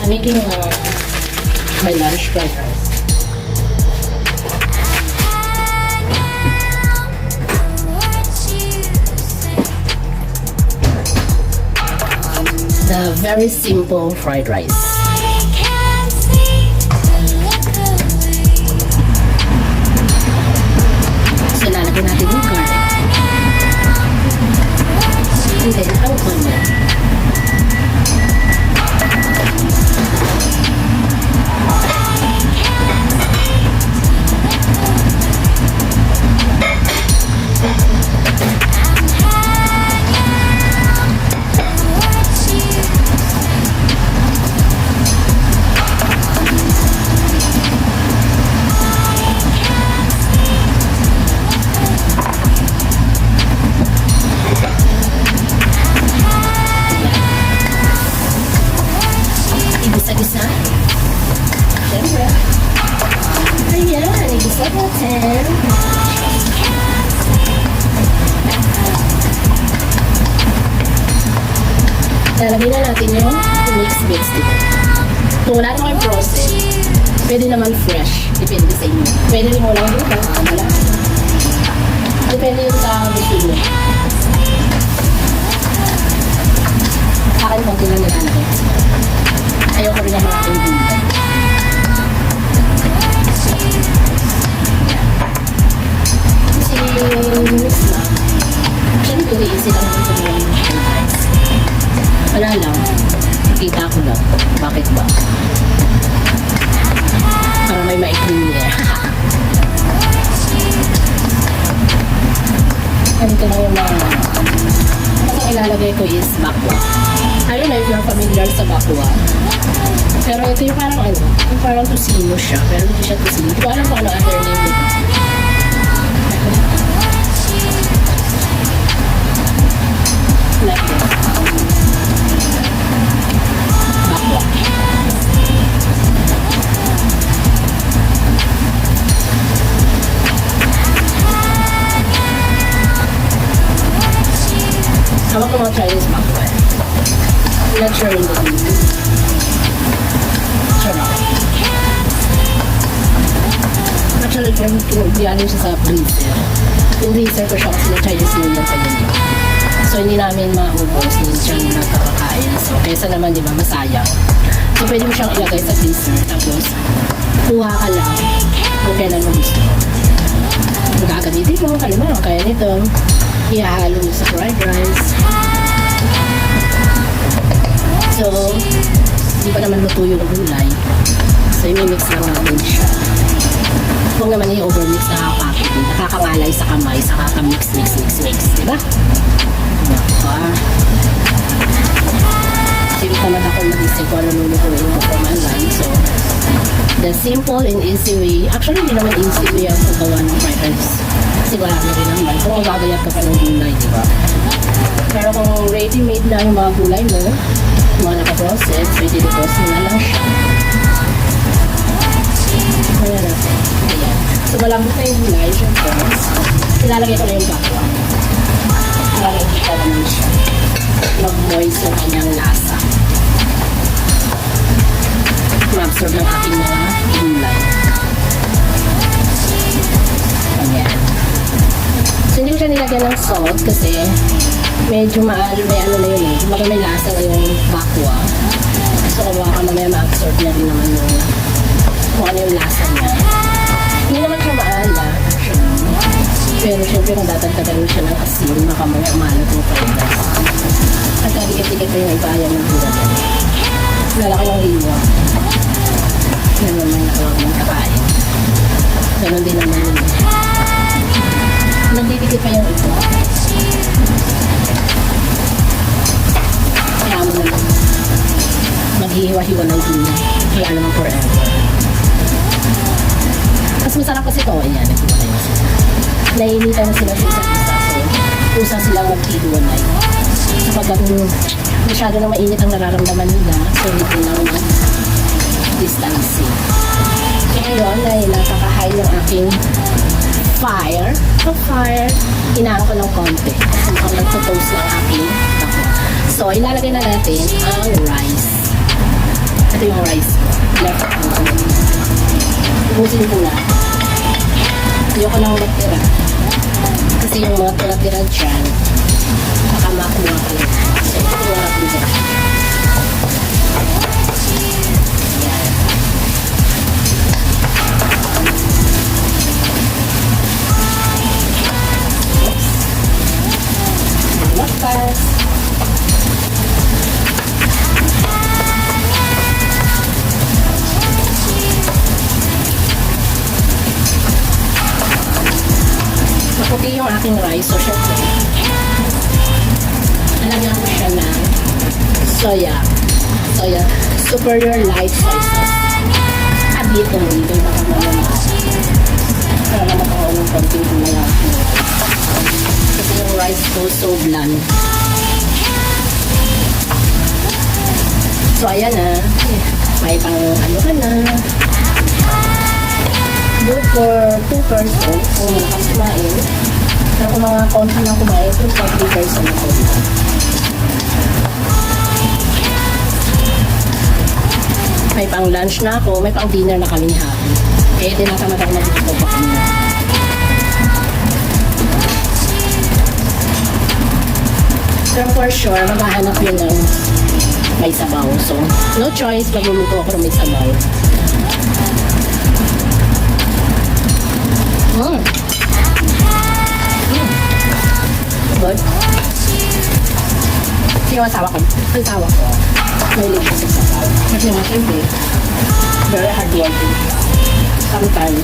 I'm making my lunch fried rice. The very simple fried rice. So, lalagyan natin yung garlic. And then, ang onion. Igisa-gisa. Siyempre. Ayan, igisa natin. Lalagay na natin yung mix dito. Kung wala na kayong process, pwede naman fresh. Depende sa inyo. Pwede rin mo lang dito. Depende yung sa gusto nyo. Sa akin, konti lang nilalagay. Ayoko rin ang mga aking gulay. Kasi mix na. Actually, very easy lang yung gawin yung rice. Wala lang. Nakita ko lang. Bakit ba? Para may maikling niya. Ganito lang yung mga ang ilalagay ko is bakwa. I don't know if you're familiar sa bakwa. Pero ito yung parang ano, yung parang tusino siya. Pero hindi siya tusino. Hindi ko alam kung ano other name nito. Like this. Bakwa. I want to try this bakwa. I'm not sure in the video. Actually, biyanin siya sa freezer. Yung freezer ko siya kasi na-Chinese New Year pa yun. So, hindi namin maubos. Hindi siya nakakakain. So, kaysa naman, di ba, masayang. So, pwede mo siyang ilagay sa freezer. Tapos, kuha ka lang kung kailan mo gusto. Magagamitin mo, kalimang, kaya nito, ihahalo mo sa fried rice. So, hindi pa naman luto yung gulay. So, i-mix lang natin siya. Huwag naman yung overmix na nakakapit. Nakakangalay sa kamay, sa kakamix, mix. Diba? Sige tamad ako mag-isip kung ano lulutuin ko for my lunch. So, the simple and easy way. Actually, hindi naman easy way ang paggawa ng fried rice. Kasi wala na rin naman. Kung magagayat ka pa ng gulay, diba? Pero kung ready-made na yung mga gulay mo, mga nakaprocess, pwede i-process mo na lang siya. Ayan natin. Ayan. So, malambot na yung gulay, syempre. Ilalagay ko na yung bakwa. Ilalagay ko naman siya. Mag-moist yung kanyang lasa. Ma-absorb ng ating mga gulay. Ayan. So, hindi ko siya nilagyan ng salt kasi medyo may ano na yun eh. May lasa na yung bakwa. So, kung baka mamaya ma-absorb na rin naman yung kung ano yung lasa niya. Hindi naman siya maala. Pero syempre kung dadagdagan mo siya ng asin, makamaya umalat mo pa yung rice. At kaligit-ligit pa yung ibayan ng gulay. Lalaki ng liwa. Yan naman nakawag ng kakain. Ganon din naman yun. Nagdidikit pa yung ito. Kaya mo naman maghihiwa-hiwa ng gulay. Kaya naman forever. Mas masarap kasi ito. Ayan, naghiwalay na sila. Nainitan na sila sa isa't isa. So, usa silang maghihiwalay. Kapag masyado na mainit ang nararamdaman nila, so hindi lang distancing. Ngayon, ay napaka-high ng aking fire. Sa fire, inaan ko ng konti. Kasi mukhang nagtutoast ng aking bakwa. So, ilalagay na natin ang rice. Ito yung rice ko. Left ko. Ubusin ko na. Ayoko nang magtira. Kasi yung mga tira-tira dyan, baka makuha ko yun. So, ito yung natin dyan. Lapas. Maputi yung aking rice. So, syempre, nalagyan ko siya ng soya. Superior light soy sauce. Abito mo dito. Baka mamamaas. Para na makakuha ng konting kumayang. Kasi yung rice ko so bland. So, ayan na. May pang ano ka na. Good for 2 persons kung malakas kumain. Pero kung mga konti na kumain, 2 for 3 persons ako. May pang lunch na ako, may pang dinner na kami ni Happy. Eh, tinatamad ako mag-ito pa kami. So for sure, maghahanap yun ng may sabaw. So, no choice, magluluto ako ng may sabaw. Good. Yung asawa ko, may libre sa sabaw. Kasi mga siyempre, very hard working. Sometimes,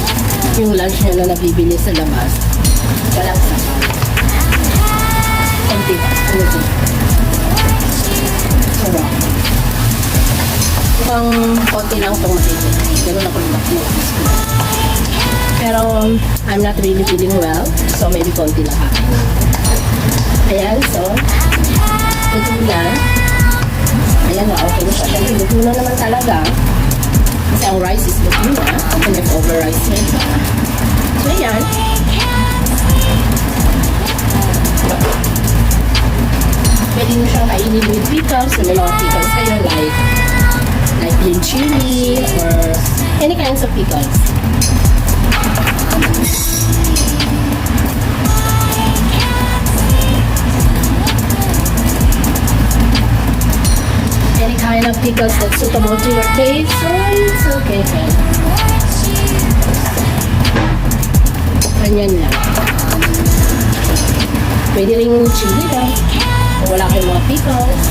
yung lunch niya na nabibili sa labas, walang sabaw. Konti pa. Ano ito? Sarap. Mukhang konti lang itong makikita. Ganun ako yung pero I'm not really feeling well, so maybe konti lang hakin. Ayan, so luto na. Ayan na, okay na siya. Siyempre, luto na naman talaga. Kasi ang rice is luto na. Kung leftover rice na ito. So, ayan. Pwede mo siyang kainin with pickles. So, may mga pickles kayo like green chili or any kinds of pickles. Any kind of pickles that's suitable to your taste, so it's okay then. Ganyan lang. Pwede rin chili lang. Kung wala kayong mga pickles.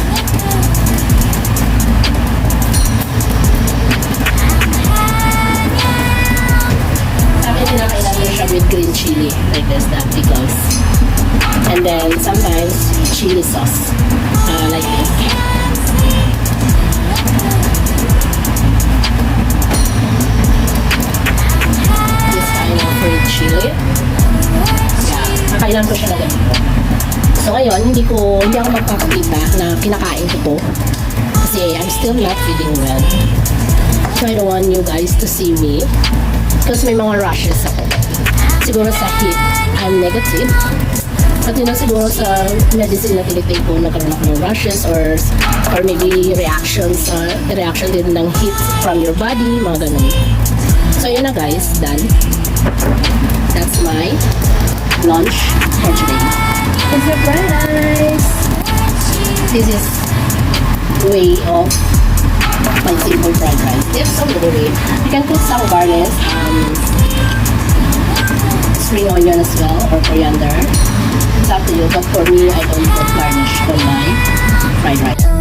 Kinakailan mo siya with green chili like this, that pickles. And then sometimes chili sauce like this. This kind of red chili. Yeah, nakailan ko siya na ganito. So ngayon, hindi ako magpapakita na kinakain ko to. Kasi I'm still not feeling well. So I don't want you guys to see me. Because may mga rashes ako. Siguro sa heat, I'm negative. At yun siguro sa medicine na tinitake ko, nagkaroon ako ng rashes or maybe reaction din ng heat from your body, mga ganun. So yun na guys, done. That's my lunch for today. And surprise! This is way of my simple fried rice. It's so good. You can put some garlic, spring onion as well, or coriander. It's up to you, but for me, I don't put garnish on my fried rice.